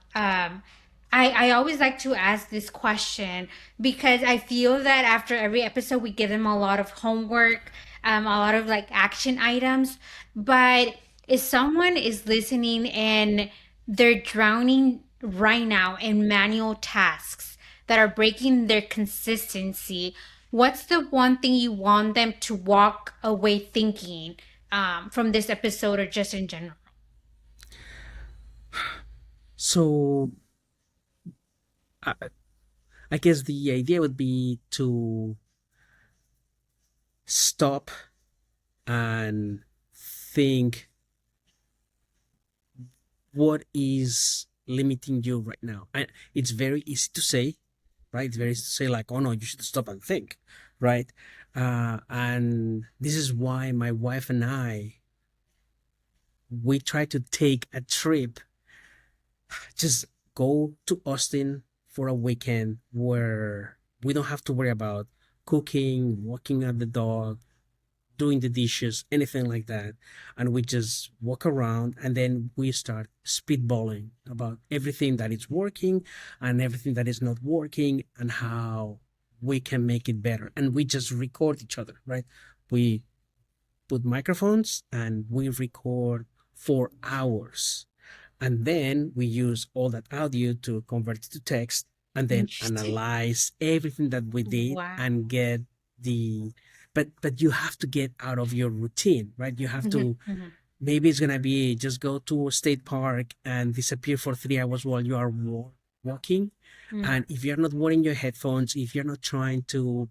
I always like to ask this question because I feel that after every episode we give them a lot of homework, a lot of like action items. But if someone is listening and they're drowning right now in manual tasks that are breaking their consistency, what's the one thing you want them to walk away thinking from this episode or just in general? so I, I guess the idea would be to stop and think what is limiting you right now. And it's very easy to say, right? It's very easy to say like, oh no, you should stop and think, right? And this is why my wife and I, we try to take a trip, just go to Austin for a weekend where we don't have to worry about cooking, walking out the dog, doing the dishes, anything like that. And we just walk around and then we start spitballing about everything that is working and everything that is not working and how we can make it better. And we just record each other, right? We put microphones and we record for hours. And then we use all that audio to convert it to text and then Interesting. analyze everything that we did Wow. and get the but you have to get out of your routine, right? You have Hmm. to, Hmm. maybe it's gonna be just go to a state park and disappear for 3 hours while you are walking. And if you're not wearing your headphones, if you're not trying to,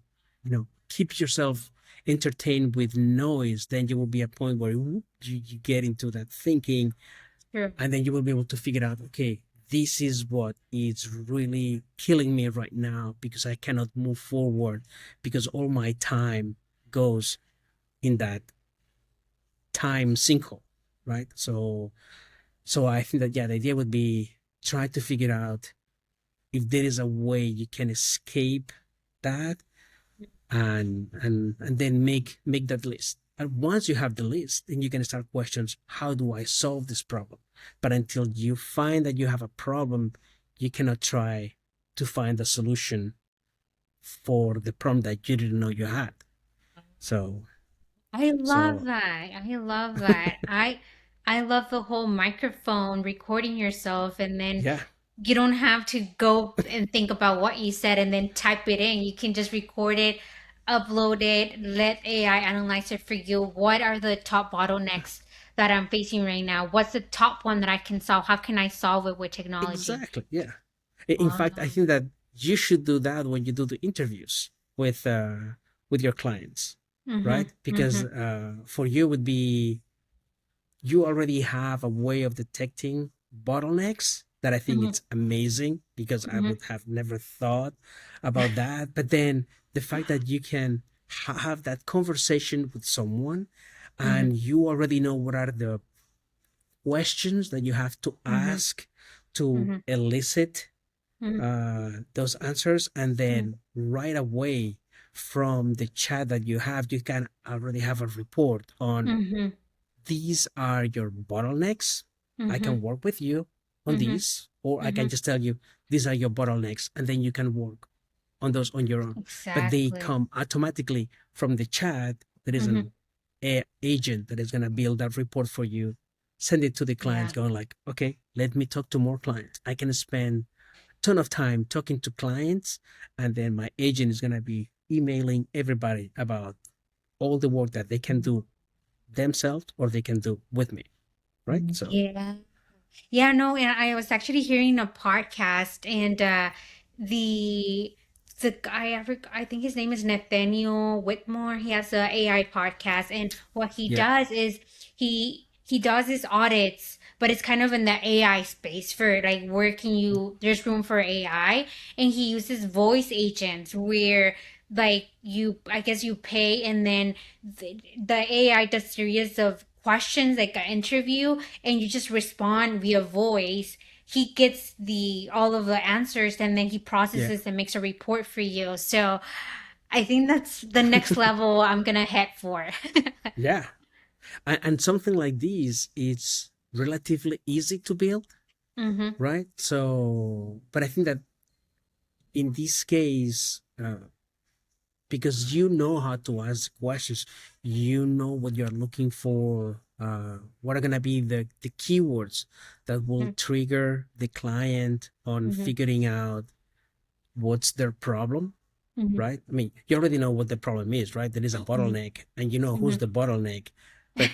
keep yourself entertained with noise, then you will be a point where you get into that thinking, True. and then you will be able to figure out, okay, this is what is really killing me right now because I cannot move forward because all my time goes in that time sinkhole, right? So I think that, yeah, the idea would be try to figure out if there is a way you can escape that, and then make that list. And once you have the list, then you can start questions, how do I solve this problem? But until you find that you have a problem, you cannot try to find a solution for the problem that you didn't know you had. So I love so that. I love that. I love the whole microphone recording yourself and then yeah, you don't have to go and think about what you said and then type it in. You can just record it, upload it, let AI analyze it for you. What are the top bottlenecks that I'm facing right now? What's the top one that I can solve? How can I solve it with technology? exactly, yeah. In fact, I Wow. think that you should do that when you do the interviews with your clients, Mm-hmm. right? Because Mm-hmm. for you would be you already have a way of detecting bottlenecks that I think Mhm, it's amazing because I mhm, would have never thought about that. But then the fact that you can have that conversation with someone mhm, and you already know what are the questions that you have to mhm, ask to mhm, elicit mhm, those answers, and mhm, then right away from the chat that you have, you can already have a report on mhm, these are your bottlenecks. I mhm, can work with you on mhm, these, or I can mhm. just tell you these are your bottlenecks, and then you can work on those on your own. But they Exactly. come automatically from the chat. There is Mhm. an agent that is going to build that report for you, send it to the clients, Yeah. going like, okay, let me talk to more clients. I can spend a ton of time talking to clients, and then my agent is going to be emailing everybody about all the work that they can do themselves or they can do with me, right? So Yeah. Yeah, no, and I was actually hearing a podcast and the the guy I think his name is Nathaniel Whitmore. He has a AI podcast and what he yeah, does is he does his audits, but it's kind of in the AI space for like where can you there's room for AI and he uses voice agents where like you I guess you pay and then the AI does series of questions like an interview and you just respond via voice. He gets the all of the answers and then he yeah, processes and makes a report for you. So I think that's the next level I'm gonna head for. yeah. And something like this, it's relatively easy to build, Mm-hmm. right? So, but I think that in this case, because you know how to ask questions, you know what you're looking for, what are going to be the keywords that will trigger the client on Mm-hmm. figuring out what's their problem, Mm-hmm. right? I mean, you already know what the problem is, right? There is a bottleneck and you know who's Mm-hmm. the bottleneck, but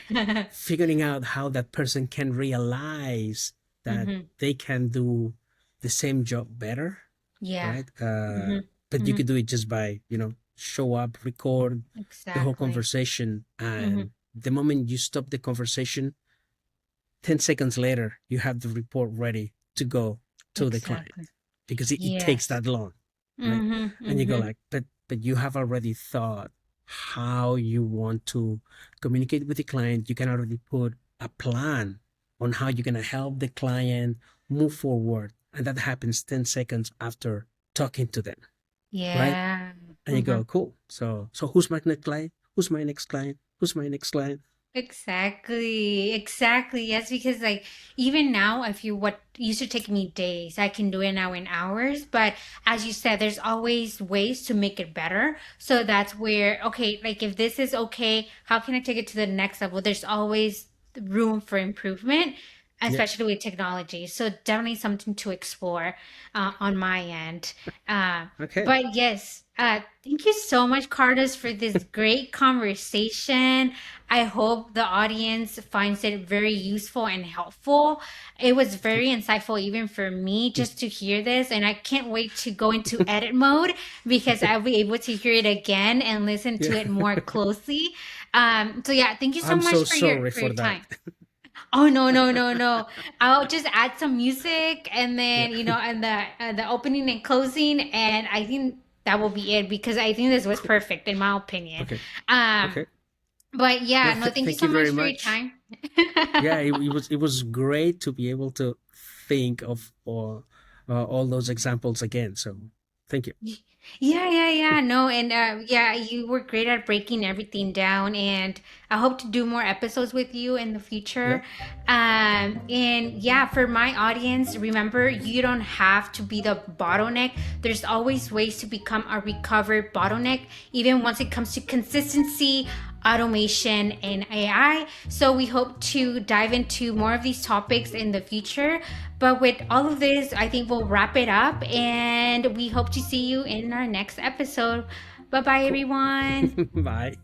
figuring out how that person can realize that Mm-hmm. they can do the same job better, Yeah. right? Mm-hmm. But you Mm-hmm. could do it just by, show up, record the whole Exactly. conversation, Mm-hmm. and the moment you stop the conversation, 10 seconds later, you have the report ready to go to the client Exactly. because it takes Yes. that long, right? Mm-hmm. And you go Mm-hmm. like, but you have already thought how you want to communicate with the client. You can already put a plan on how you're gonna help the client move forward. And that happens 10 seconds after talking to them, right? Yeah. And you Mm-hmm. go, cool. So who's my next client? Who's my next client? Who's my next client? Exactly, exactly. Yes, because like even now, if you what used to take me days, I can do it now in hours. But as you said, there's always ways to make it better. So that's where, okay, like if this is okay, how can I take it to the next level? There's always room for improvement, Yeah. especially with technology. So definitely something to explore on my end. Okay. But yes, thank you so much, Carlos, for this great conversation. I hope the audience finds it very useful and helpful. It was very insightful, even for me, just to hear this. And I can't wait to go into edit mode because I'll be able to hear it again and listen Yeah. to it more closely. So yeah, thank you so I'm much so sorry for for your that. time. Oh no, no, no, no. I'll just add some music and Yeah. then, and the opening and closing and I think that will be it because I think this was Cool. perfect in my opinion. Okay. Um Okay. but yeah, No, no, thank you thank so you much very for your much. time. Yeah, it was great to be able to think of all those examples again. So thank you. Yeah, yeah, yeah. No, and yeah, you were great at breaking everything down, and I hope to do more episodes with you in the Yeah. future. And yeah, for my audience, remember you don't have to be the bottleneck. There's always ways to become a recovered bottleneck, even once it comes to consistency, automation, and AI. So we hope to dive into more of these topics in the future. But with all of this, I think we'll wrap it up and we hope to see you in our next episode. Bye bye, Cool. everyone. Bye.